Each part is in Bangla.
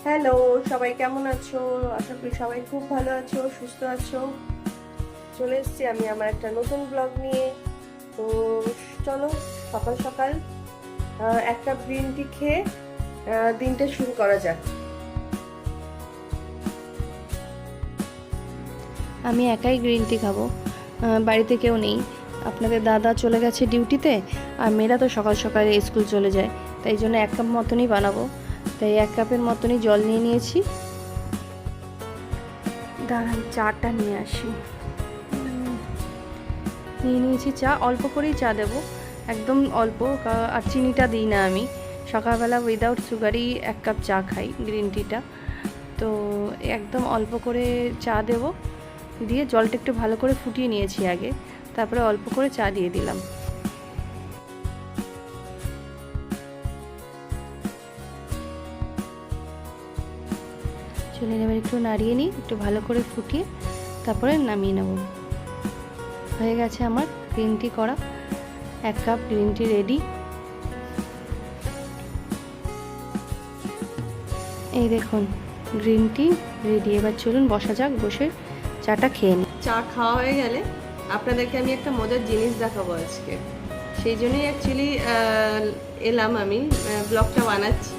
হ্যালো, সবাই কেমন আছো? আশা করি সবাই খুব ভালো আছো, সুস্থ আছো। চলে এসেছি আমি আমার একটা নতুন ব্লগ নিয়ে। তো চলো সকাল সকাল এক কাপ গ্রিন টি খেয়ে দিনটা শুরু করা যাক। আমি একাই গ্রিন টি খাবো, বাড়িতে কেউ নেই। আপনাদের দাদা চলে গেছে ডিউটিতে, আর মেয়েরা তো সকাল সকালে স্কুল চলে যায়, তাই জন্য এক কাপ মতনই বানাবো। তাই এক কাপের মতনই জল নিয়ে নিয়েছি। দাঁড়ান চাটা নিয়ে আসি। নিয়ে নিয়েছি চা, অল্প করেই চা দেবো, একদম অল্প। আর চিনিটা দিই না আমি, সকালবেলা উইদাউট সুগারই এক কাপ চা খাই, গ্রিন টিটা। তো একদম অল্প করে চা দেবো, দিয়ে জলটা একটু ভালো করে ফুটিয়ে নিয়েছি আগে, তারপরে অল্প করে চা দিয়ে দিলাম। চলে এবার একটু নাড়িয়ে নিই, একটু ভালো করে ফুটিয়ে তারপরে নামিয়ে নেব। হয়ে গেছে আমার গ্রিন টি করা, এক কাপ গ্রিন টি রেডি। এই দেখুন গ্রিন টি রেডি। এবার চলুন বসা যাক, বসে চাটা খেয়ে নিই। চা খাওয়া হয়ে গেলে আপনাদেরকে আমি একটা মজার জিনিস দেখাবো আজকে। সেই জন্যই অ্যাকচুয়ালি এলাম, আমি ব্লগটা বানাচ্ছি।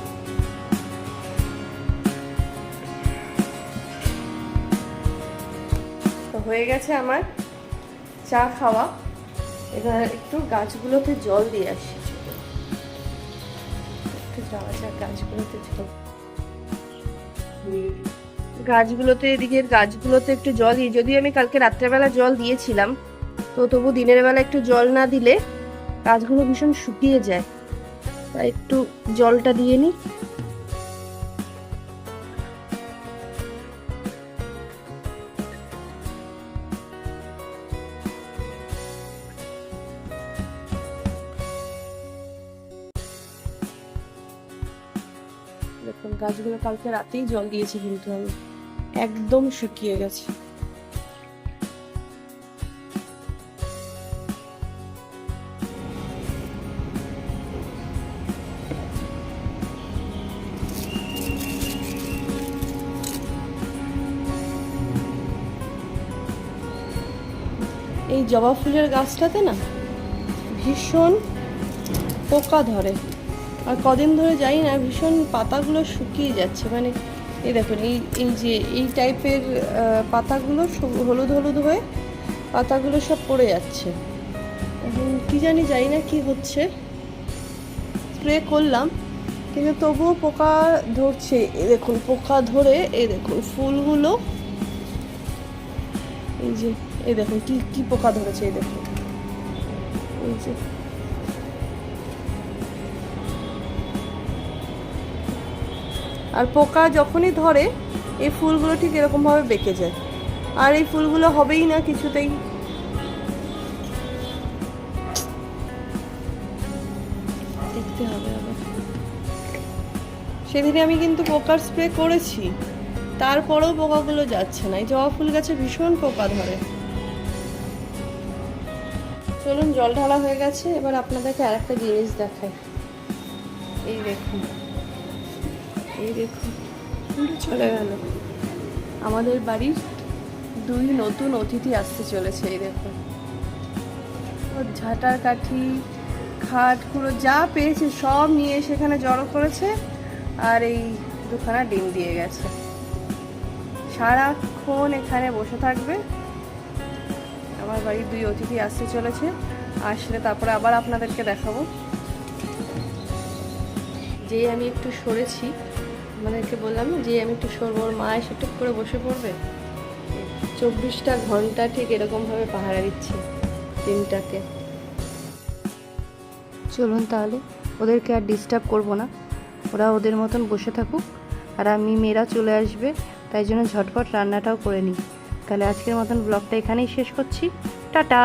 তো হয়ে গেছে আমার চা খাওয়া। এবার একটু গাছগুলোতে জল দিয়ে আসি। একটু যাওয়া যাক গাছগুলোতে জল। এদিকের গাছগুলোতে একটু জল দিই। যদিও আমি কালকে রাত্রেবেলা জল দিয়েছিলাম, তো তবু দিনের বেলা একটু জল না দিলে গাছগুলো ভীষণ শুকিয়ে যায়, তাই একটু জলটা দিয়ে নিই। দেখুন গাছগুলো কালকে রাতেই জল দিয়েছি, কিন্তু আমি একদম শুকিয়ে গেছে। এই জবা ফুলের গাছটাতে না ভীষণ পোকা ধরে, আর কদিন ধরে যাই না, ভীষণ পাতাগুলো শুকিয়ে যাচ্ছে। মানে এই দেখুন, এই যে এই টাইপের পাতাগুলো হলুদ হলুদ হয়ে পাতাগুলো সব পড়ে যাচ্ছে। এখন কি জানি, যাই না কি হচ্ছে, স্প্রে করলাম কিন্তু তবুও পোকা ধরছে। এই দেখুন পোকা ধরে, এই দেখুন ফুলগুলো, এই যে এই দেখুন কি কি পোকা ধরেছে, এই দেখুন এই যে। আর পোকা যখনই ধরে এই ফুলগুলো ঠিক এরকমভাবে বেঁকে যায়, আর এই ফুলগুলো হবেই না কিছুতেই। দেখতে হবে আবার। সেদিনে আমি কিন্তু পোকার স্প্রে করেছি, তারপরেও পোকাগুলো যাচ্ছে না। এই জবা ফুল গাছে ভীষণ পোকা ধরে। চলুন জল ঢালা হয়ে গেছে, এবার আপনাদেরকে আর একটা জিনিস দেখাই। এই দেখুন, এই দেখুন চলে গেল। আমাদের বাড়ির দুই নতুন অতিথি আসতে চলেছে। এই দেখুন, ঝাঁটার কাঠি, খাট, পুরো যা পেয়েছে সব নিয়ে সেখানে জড়ো করেছে, আর এই দুখানা ডিম দিয়ে গেছে। সারাক্ষণ এখানে বসে থাকবে। আমার বাড়ির দুই অতিথি আসতে চলেছে, আসলে তারপরে আবার আপনাদেরকে দেখাবো। যেই আমি একটু সরেছি, আমাদেরকে বললাম না, যে আমি একটু সরবো, ওর মা এসে টুক করে বসে পড়বে। 24টা ঘন্টা ঠিক এরকমভাবে পাহারা দিচ্ছে ডিমটাকে। চলুন তাহলে, ওদেরকে আর ডিস্টার্ব করব না, ওরা ওদের মতন বসে থাকুক, আর আমি মেয়েরা চলে আসবে, তাই জন্য ঝটপট রান্নাটাও করে নিই। তাহলে আজকের মতন ব্লগটা এখানেই শেষ করছি। টাটা।